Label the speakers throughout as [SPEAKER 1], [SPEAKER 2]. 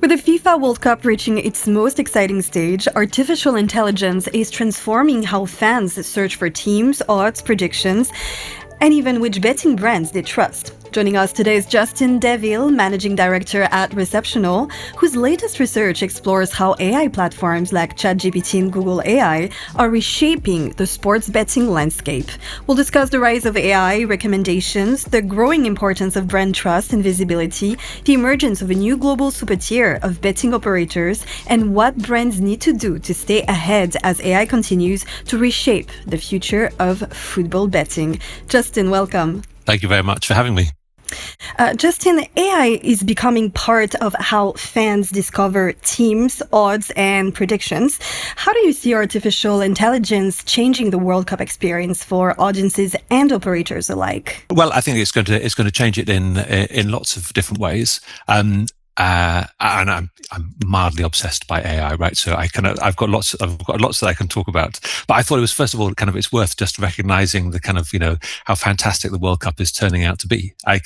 [SPEAKER 1] With the FIFA World Cup reaching its most exciting stage, artificial intelligence is transforming how fans search for teams, odds, predictions, and even which betting brands they trust. Joining us today is Justin Deaville, Managing Director at Receptional, whose latest research explores how AI platforms like ChatGPT and Google AI are reshaping the sports betting landscape. We'll discuss the rise of AI, recommendations, the growing importance of brand trust and visibility, the emergence of a new global super tier of betting operators, and what brands need to do to stay ahead as AI continues to reshape the future of football betting. Justin, welcome.
[SPEAKER 2] Thank you very much for having me.
[SPEAKER 1] Justin, AI is becoming part of how fans discover teams, odds, and predictions. How do you see artificial intelligence changing the World Cup experience for audiences and operators alike?
[SPEAKER 2] Well, I think it's going to change it in lots of different ways. And I'm mildly obsessed by AI, right? So I've got lots that I can talk about. But I thought it was, first of all, it's worth just recognizing the how fantastic the World Cup is turning out to be. I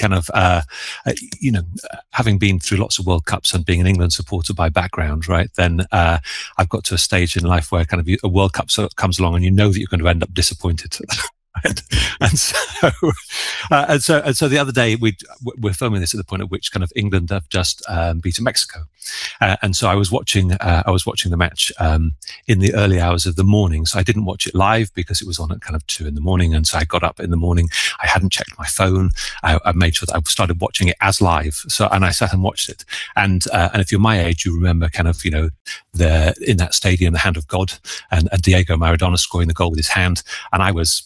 [SPEAKER 2] having been through lots of World Cups and being an England supporter by background, right? Then I've got to a stage in life where a World Cup comes along and you know that you're going to end up disappointed. And so the other day we're filming this at the point at which England have just beaten Mexico, and so I was watching the match in the early hours of the morning. So I didn't watch it live because it was on at 2 a.m, and so I got up in the morning. I hadn't checked my phone. I made sure that I started watching it as live. And I sat and watched it. And if you're my age, you remember in that stadium, the hand of God, and Diego Maradona scoring the goal with his hand. And I was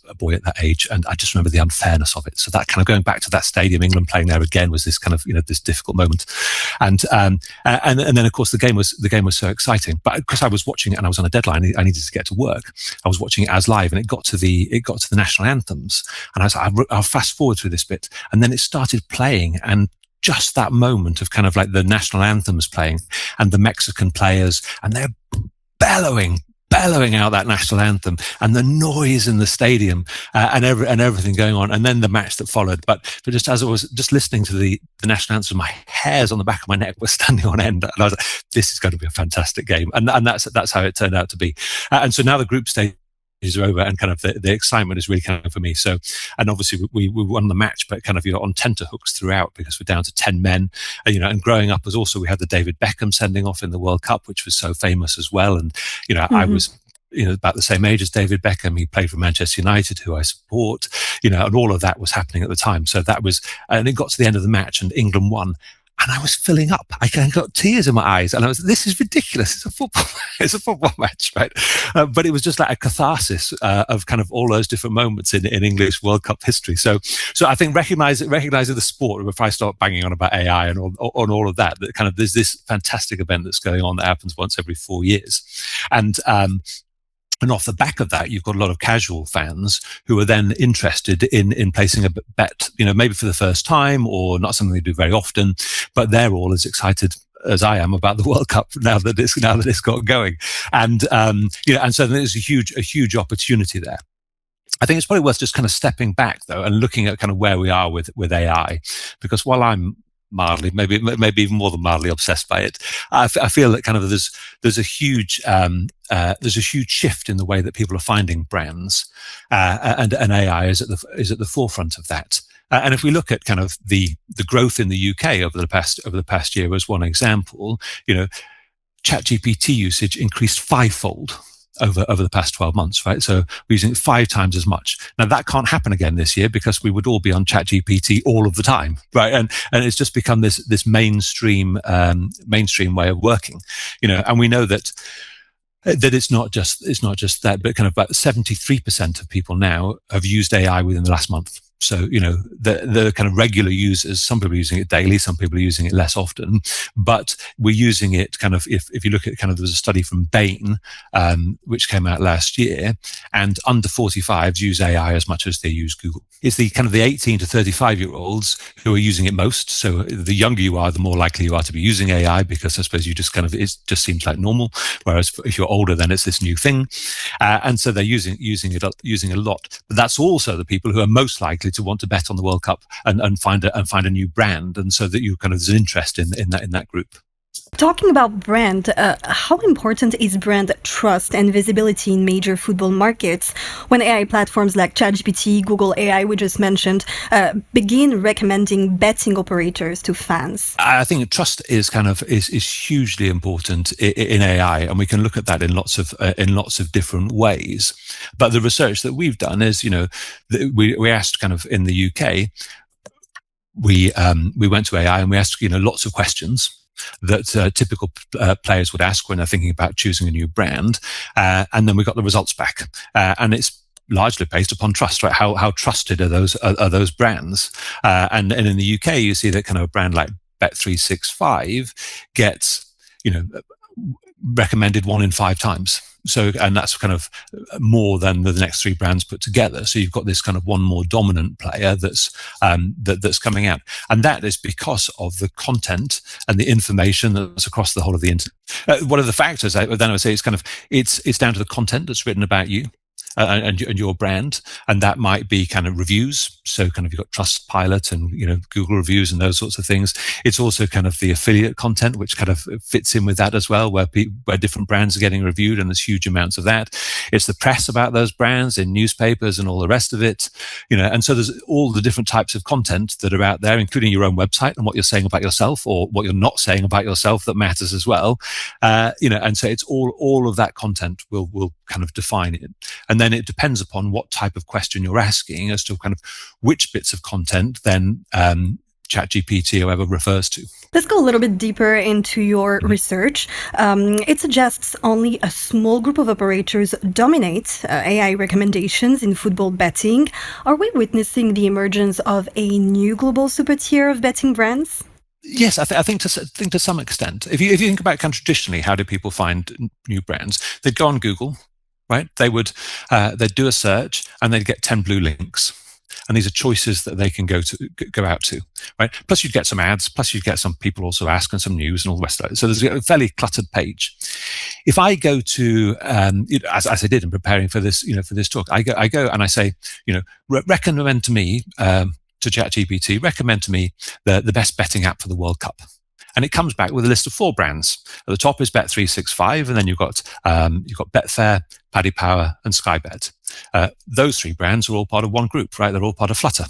[SPEAKER 2] a boy at that age, and I just remember the unfairness of it. So that going back to that stadium, England playing there again, was this this difficult moment. And then of course the game was so exciting. But because I was watching it and I was on a deadline, I needed to get to work. I was watching it as live, and it got to the national anthems, and I was like, I'll fast forward through this bit, and then it started playing, and just that moment of the national anthems playing and the Mexican players, and they're bellowing out that national anthem, and the noise in the stadium, and everything going on, and then the match that followed. But just as I was just listening to the national anthem, my hairs on the back of my neck were standing on end, and I was like, "This is going to be a fantastic game," and that's how it turned out to be. And so now the group stage are over, and the excitement is really for me. So, and obviously we won the match, but on tenterhooks throughout, because we're down to 10 men, and growing up was also, we had the David Beckham sending off in the World Cup, which was so famous as well. And I was about the same age as David Beckham. He played for Manchester United, who I support, and all of that was happening at the time. So that was, and it got to the end of the match and England won. And I was filling up. I got tears in my eyes, and I was, "This is ridiculous. It's a football match, right?" But it was just like a catharsis of all those different moments in English World Cup history. So I think recognizing the sport. If I start banging on about AI and on all of that, there's this fantastic event that's going on that happens once every 4 years, and off the back of that, you've got a lot of casual fans who are then interested in placing a bet, maybe for the first time, or not something they do very often, but they're all as excited as I am about the World Cup now that it's got going. And so there's a huge opportunity there. I think it's probably worth just stepping back though, and looking at where we are with AI, because while I'm mildly, maybe even more than mildly obsessed by it, I feel that there's a huge shift in the way that people are finding brands, and AI is at the forefront of that. And if we look at the growth in the UK over the past year as one example, ChatGPT usage increased fivefold over the past 12 months, right? So we're using it 5 times as much. Now that can't happen again this year, because we would all be on ChatGPT all of the time, right? And it's just become this mainstream way of working, and we know that it's not just that, but about 73% of people now have used AI within the last month. So, the regular users, some people are using it daily, some people are using it less often, but we're using it if you look at there was a study from Bain, which came out last year, and under 45s use AI as much as they use Google. It's the 18 to 35 year olds who are using it most. So the younger you are, the more likely you are to be using AI, because I suppose you just it just seems like normal. Whereas if you're older, then it's this new thing. And so they're using a lot. But that's also the people who are most likely to want to bet on the World Cup and find a new brand, and so that you there's an interest in that group.
[SPEAKER 1] Talking about brand, how important is brand trust and visibility in major football markets when AI platforms like ChatGPT, Google AI, we just mentioned, begin recommending betting operators to fans?
[SPEAKER 2] I think trust is is hugely important in AI, and we can look at that in lots of different ways. But the research that we've done is, we asked kind of in the UK, we went to AI and we asked lots of questions that typical players would ask when they're thinking about choosing a new brand, and then we got the results back, and it's largely based upon trust, right? How trusted are those brands? And in the UK, you see that kind of a brand like Bet365 gets recommended 1 in 5 times. So, and that's kind of more than the next 3 brands put together. So you've got this kind of one more dominant player that's coming out, and that is because of the content and the information that's across the whole of the internet. One of the factors, then I would say, it's down to the content that's written about you. And your brand, and that might be kind of reviews. So kind of you've got Trustpilot and Google reviews and those sorts of things. It's also kind of the affiliate content, which kind of fits in with that as well, where different brands are getting reviewed, and there's huge amounts of that. It's the press about those brands in newspapers and all the rest of it, And so there's all the different types of content that are out there, including your own website and what you're saying about yourself or what you're not saying about yourself that matters as well. And so it's all of that content will kind of define it. And then it depends upon what type of question you're asking as to kind of which bits of content then ChatGPT or whoever refers to.
[SPEAKER 1] Let's go a little bit deeper into your research. It suggests only a small group of operators dominate AI recommendations in football betting. Are we witnessing the emergence of a new global super tier of betting brands?
[SPEAKER 2] Yes, I think to some extent. If you think about kind of traditionally, how do people find new brands? They'd go on Google, right? They'd do a search and they'd get 10 blue links. And these are choices that they can go out to, right? Plus you'd get some ads, plus you'd get some people also asking some news and all the rest of it. So there's a fairly cluttered page. If I go to, as I did in preparing for this, for this talk, I go and I say, recommend to me, to ChatGPT, recommend to me the best betting app for the World Cup. And it comes back with a list of 4 brands. At the top is Bet365, and then you've got Betfair, Paddy Power, and Sky Bet. Those 3 brands are all part of one group, right? They're all part of Flutter.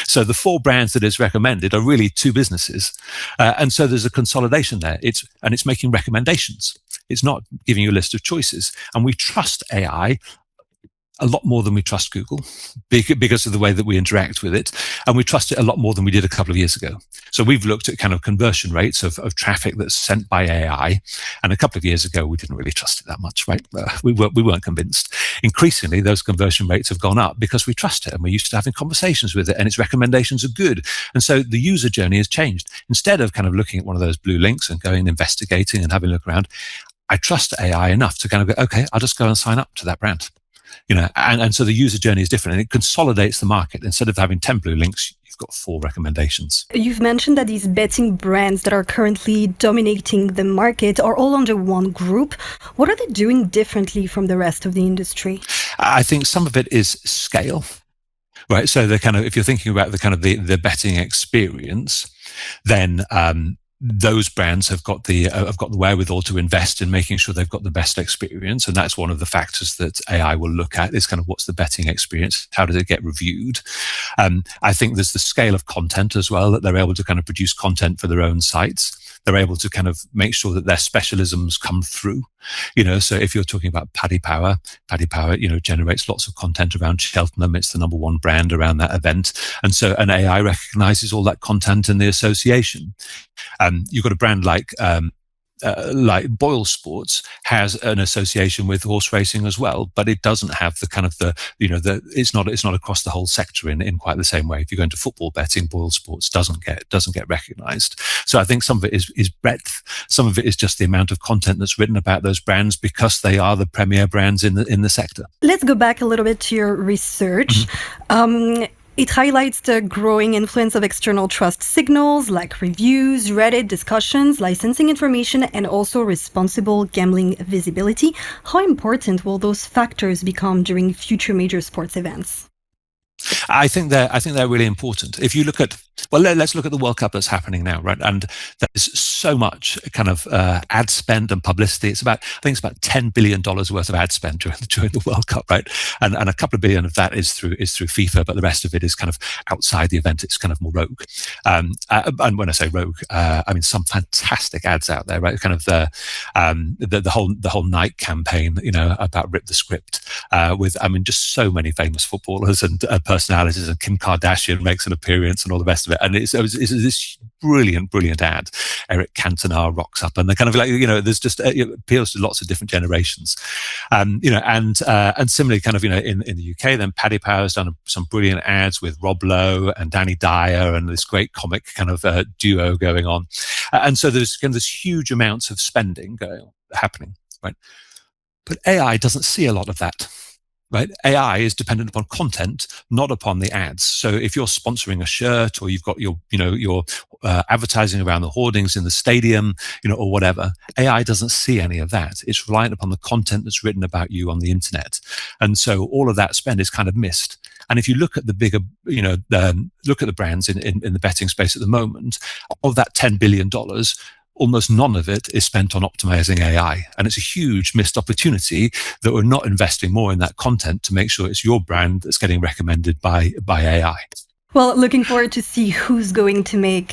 [SPEAKER 2] So the 4 brands that is recommended are really 2 businesses, and so there's a consolidation there. It's making recommendations. It's not giving you a list of choices, and we trust AI a lot more than we trust Google because of the way that we interact with it. And we trust it a lot more than we did a couple of years ago. So we've looked at kind of conversion rates of traffic that's sent by AI. And a couple of years ago, we didn't really trust it that much, right? We weren't convinced. Increasingly, those conversion rates have gone up because we trust it and we're used to having conversations with it and its recommendations are good. And so the user journey has changed. Instead of kind of looking at one of those blue links and going and investigating and having a look around, I trust AI enough to kind of go, okay, I'll just go and sign up to that brand. And so the user journey is different and it consolidates the market. Instead of having 10 blue links, you've got 4 recommendations.
[SPEAKER 1] You've mentioned that these betting brands that are currently dominating the market are all under one group. What are they doing differently from the rest of the industry?
[SPEAKER 2] I think some of it is scale, right? So the kind of, if you're thinking about the kind of the betting experience, then those brands have got the wherewithal to invest in making sure they've got the best experience, and that's one of the factors that AI will look at is kind of what's the betting experience, how does it get reviewed. I think there's the scale of content as well, that they're able to kind of produce content for their own sites. They're able to kind of make sure that their specialisms come through. So if you're talking about Paddy Power, generates lots of content around Cheltenham. It's the number 1 brand around that event. And so an AI recognizes all that content and the association. You've got a brand like Boyle Sports has an association with horse racing as well, but it doesn't have the kind of it's not across the whole sector in quite the same way. If you go into football betting, Boyle Sports doesn't get recognized. So I think some of it is breadth. Some of it is just the amount of content that's written about those brands because they are the premier brands in the sector.
[SPEAKER 1] Let's go back a little bit to your research. Mm-hmm. It highlights the growing influence of external trust signals like reviews, Reddit discussions, licensing information, and also responsible gambling visibility. How important will those factors become during future major sports events?
[SPEAKER 2] I think they're really important. If you look at, well, let's look at the World Cup that's happening now, right? And there's so much kind of ad spend and publicity. I think it's about $10 billion worth of ad spend during the World Cup, right? And a couple of billion of that is through FIFA, but the rest of it is kind of outside the event. It's kind of more rogue. And when I say rogue, I mean some fantastic ads out there, right? Kind of the whole Nike campaign, about Rip the Script, with, I mean, just so many famous footballers and personalities, and Kim Kardashian makes an appearance and all the rest of it. And it's this brilliant ad. Eric Cantona rocks up, and they're kind of like, there's just, it appeals to lots of different generations. And similarly, kind of, in the UK, then Paddy Power's done some brilliant ads with Rob Lowe and Danny Dyer, and this great comic kind of duo going on. And so there's kind of this huge amounts of spending happening, right? But AI doesn't see a lot of that. Right? AI is dependent upon content, not upon the ads. So if you're sponsoring a shirt, or you've got your advertising around the hoardings in the stadium, or whatever, AI doesn't see any of that. It's reliant upon the content that's written about you on the internet. And so all of that spend is kind of missed. And if you look at the bigger, look at the brands in the betting space at the moment, of that $10 billion, almost none of it is spent on optimizing AI. And it's a huge missed opportunity that we're not investing more in that content to make sure it's your brand that's getting recommended by AI.
[SPEAKER 1] Well, looking forward to see who's going to make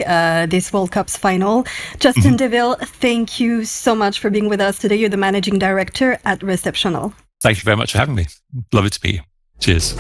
[SPEAKER 1] this World Cup's final. Justin Deaville, thank you so much for being with us today. You're the managing director at Receptional.
[SPEAKER 2] Thank you very much for having me. Love it to be here. Cheers.